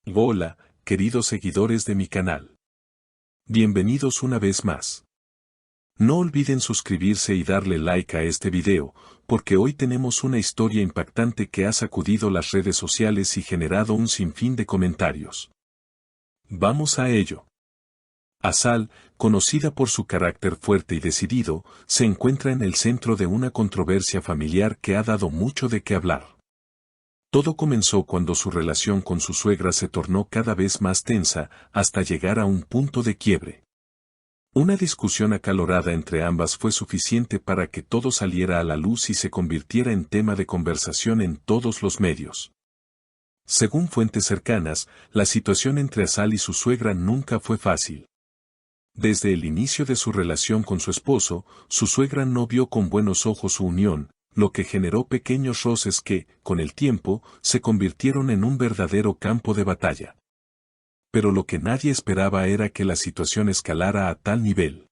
Hola, queridos seguidores de mi canal. Bienvenidos una vez más. No olviden suscribirse y darle like a este video, porque hoy tenemos una historia impactante que ha sacudido las redes sociales y generado un sinfín de comentarios. Vamos a ello. Asal, conocida por su carácter fuerte y decidido, se encuentra en el centro de una controversia familiar que ha dado mucho de qué hablar. Todo comenzó cuando su relación con su suegra se tornó cada vez más tensa, hasta llegar a un punto de quiebre. Una discusión acalorada entre ambas fue suficiente para que todo saliera a la luz y se convirtiera en tema de conversación en todos los medios. Según fuentes cercanas, la situación entre Asal y su suegra nunca fue fácil. Desde el inicio de su relación con su esposo, su suegra no vio con buenos ojos su unión, lo que generó pequeños roces que, con el tiempo, se convirtieron en un verdadero campo de batalla. Pero lo que nadie esperaba era que la situación escalara a tal nivel.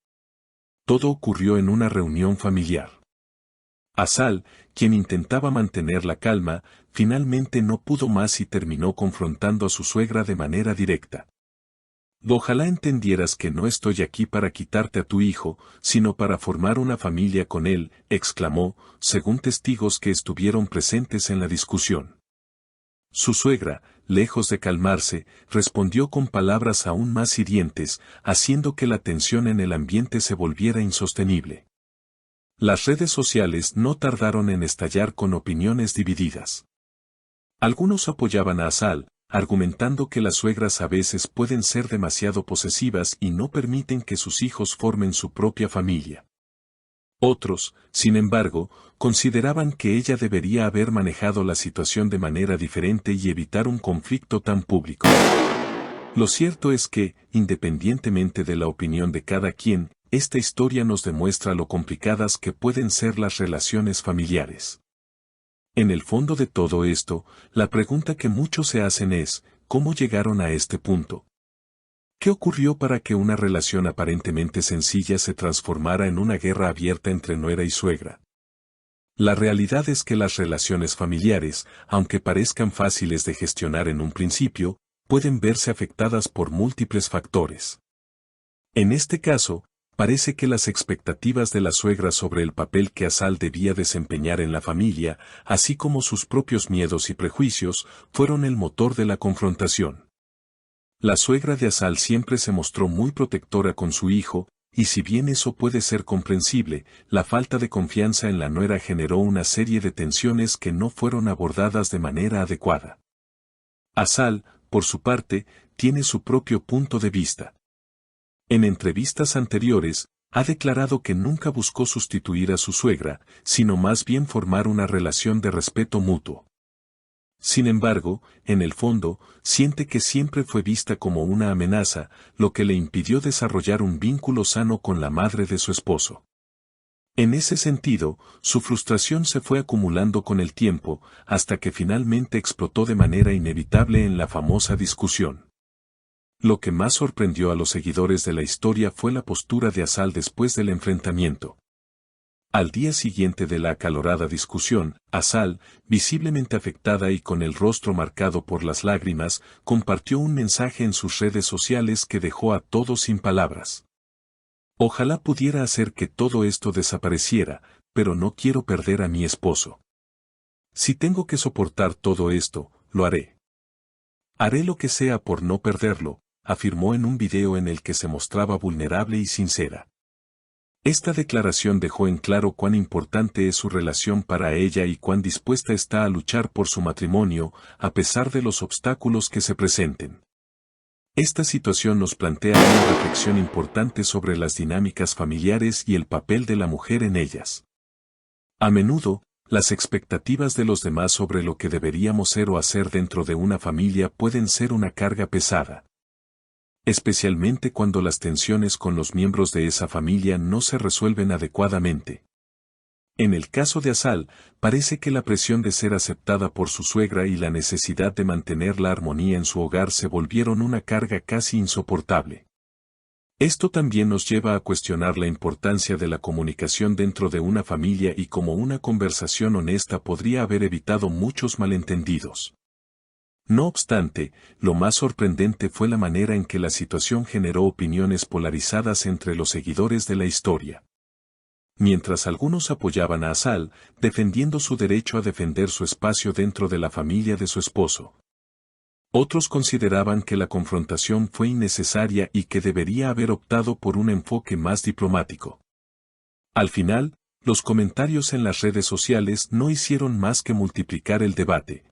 Todo ocurrió en una reunión familiar. Asal, quien intentaba mantener la calma, finalmente no pudo más y terminó confrontando a su suegra de manera directa. Ojalá entendieras que no estoy aquí para quitarte a tu hijo, sino para formar una familia con él, exclamó, según testigos que estuvieron presentes en la discusión. Su suegra, lejos de calmarse, respondió con palabras aún más hirientes, haciendo que la tensión en el ambiente se volviera insostenible. Las redes sociales no tardaron en estallar con opiniones divididas. Algunos apoyaban a Asal, argumentando que las suegras a veces pueden ser demasiado posesivas y no permiten que sus hijos formen su propia familia. Otros, sin embargo, consideraban que ella debería haber manejado la situación de manera diferente y evitar un conflicto tan público. Lo cierto es que, independientemente de la opinión de cada quien, esta historia nos demuestra lo complicadas que pueden ser las relaciones familiares. En el fondo de todo esto, la pregunta que muchos se hacen es, ¿cómo llegaron a este punto? ¿Qué ocurrió para que una relación aparentemente sencilla se transformara en una guerra abierta entre nuera y suegra? La realidad es que las relaciones familiares, aunque parezcan fáciles de gestionar en un principio, pueden verse afectadas por múltiples factores. En este caso, parece que las expectativas de la suegra sobre el papel que Asal debía desempeñar en la familia, así como sus propios miedos y prejuicios, fueron el motor de la confrontación. La suegra de Asal siempre se mostró muy protectora con su hijo, y si bien eso puede ser comprensible, la falta de confianza en la nuera generó una serie de tensiones que no fueron abordadas de manera adecuada. Asal, por su parte, tiene su propio punto de vista. En entrevistas anteriores, ha declarado que nunca buscó sustituir a su suegra, sino más bien formar una relación de respeto mutuo. Sin embargo, en el fondo, siente que siempre fue vista como una amenaza, lo que le impidió desarrollar un vínculo sano con la madre de su esposo. En ese sentido, su frustración se fue acumulando con el tiempo, hasta que finalmente explotó de manera inevitable en la famosa discusión. Lo que más sorprendió a los seguidores de la historia fue la postura de Asal después del enfrentamiento. Al día siguiente de la acalorada discusión, Asal, visiblemente afectada y con el rostro marcado por las lágrimas, compartió un mensaje en sus redes sociales que dejó a todos sin palabras. Ojalá pudiera hacer que todo esto desapareciera, pero no quiero perder a mi esposo. Si tengo que soportar todo esto, lo haré. Haré lo que sea por no perderlo, afirmó en un video en el que se mostraba vulnerable y sincera. Esta declaración dejó en claro cuán importante es su relación para ella y cuán dispuesta está a luchar por su matrimonio, a pesar de los obstáculos que se presenten. Esta situación nos plantea una reflexión importante sobre las dinámicas familiares y el papel de la mujer en ellas. A menudo, las expectativas de los demás sobre lo que deberíamos ser o hacer dentro de una familia pueden ser una carga pesada. Especialmente cuando las tensiones con los miembros de esa familia no se resuelven adecuadamente. En el caso de Asal, parece que la presión de ser aceptada por su suegra y la necesidad de mantener la armonía en su hogar se volvieron una carga casi insoportable. Esto también nos lleva a cuestionar la importancia de la comunicación dentro de una familia y cómo una conversación honesta podría haber evitado muchos malentendidos. No obstante, lo más sorprendente fue la manera en que la situación generó opiniones polarizadas entre los seguidores de la historia. Mientras algunos apoyaban a Asal, defendiendo su derecho a defender su espacio dentro de la familia de su esposo. Otros consideraban que la confrontación fue innecesaria y que debería haber optado por un enfoque más diplomático. Al final, los comentarios en las redes sociales no hicieron más que multiplicar el debate,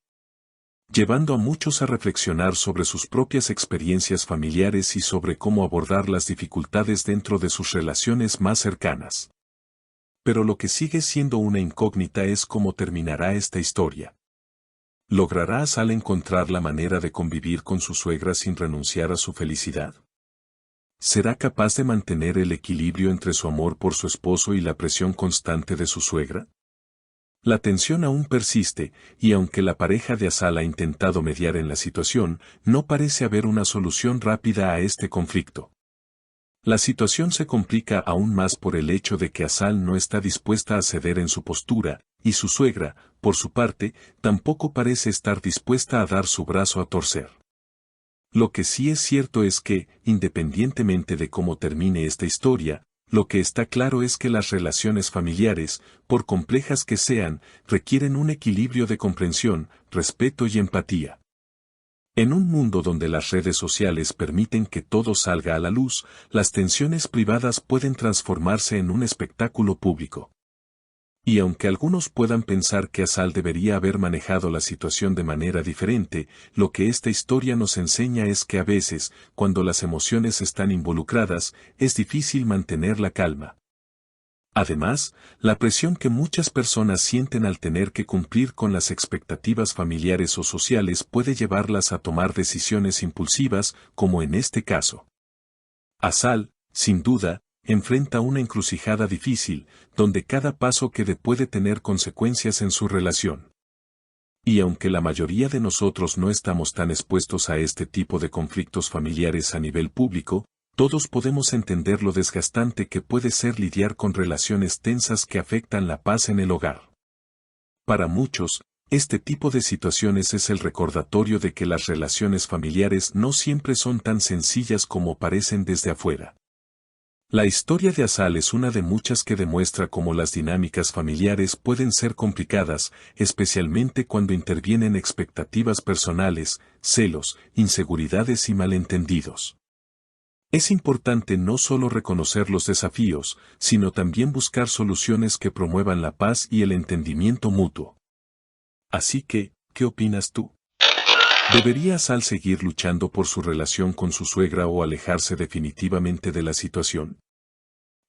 llevando a muchos a reflexionar sobre sus propias experiencias familiares y sobre cómo abordar las dificultades dentro de sus relaciones más cercanas. Pero lo que sigue siendo una incógnita es cómo terminará esta historia. ¿Logrará Asal encontrar la manera de convivir con su suegra sin renunciar a su felicidad? ¿Será capaz de mantener el equilibrio entre su amor por su esposo y la presión constante de su suegra? La tensión aún persiste, y aunque la pareja de Asal ha intentado mediar en la situación, no parece haber una solución rápida a este conflicto. La situación se complica aún más por el hecho de que Asal no está dispuesta a ceder en su postura, y su suegra, por su parte, tampoco parece estar dispuesta a dar su brazo a torcer. Lo que sí es cierto es que, independientemente de cómo termine esta historia, lo que está claro es que las relaciones familiares, por complejas que sean, requieren un equilibrio de comprensión, respeto y empatía. En un mundo donde las redes sociales permiten que todo salga a la luz, las tensiones privadas pueden transformarse en un espectáculo público. Y aunque algunos puedan pensar que Asal debería haber manejado la situación de manera diferente, lo que esta historia nos enseña es que a veces, cuando las emociones están involucradas, es difícil mantener la calma. Además, la presión que muchas personas sienten al tener que cumplir con las expectativas familiares o sociales puede llevarlas a tomar decisiones impulsivas, como en este caso. Asal, sin duda, enfrenta una encrucijada difícil, donde cada paso que dé puede tener consecuencias en su relación. Y aunque la mayoría de nosotros no estamos tan expuestos a este tipo de conflictos familiares a nivel público, todos podemos entender lo desgastante que puede ser lidiar con relaciones tensas que afectan la paz en el hogar. Para muchos, este tipo de situaciones es el recordatorio de que las relaciones familiares no siempre son tan sencillas como parecen desde afuera. La historia de Asal es una de muchas que demuestra cómo las dinámicas familiares pueden ser complicadas, especialmente cuando intervienen expectativas personales, celos, inseguridades y malentendidos. Es importante no solo reconocer los desafíos, sino también buscar soluciones que promuevan la paz y el entendimiento mutuo. Así que, ¿qué opinas tú? ¿Debería Asal seguir luchando por su relación con su suegra o alejarse definitivamente de la situación?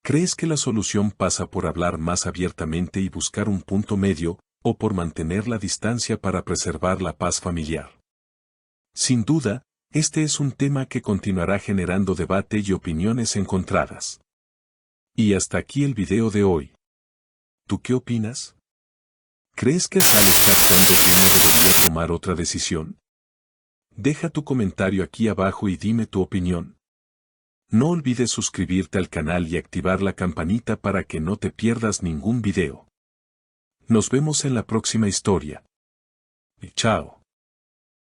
¿Crees que la solución pasa por hablar más abiertamente y buscar un punto medio, o por mantener la distancia para preservar la paz familiar? Sin duda, este es un tema que continuará generando debate y opiniones encontradas. Y hasta aquí el video de hoy. ¿Tú qué opinas? ¿Crees que Asal está actuando bien o debería tomar otra decisión? Deja tu comentario aquí abajo y dime tu opinión. No olvides suscribirte al canal y activar la campanita para que no te pierdas ningún video. Nos vemos en la próxima historia. Chao.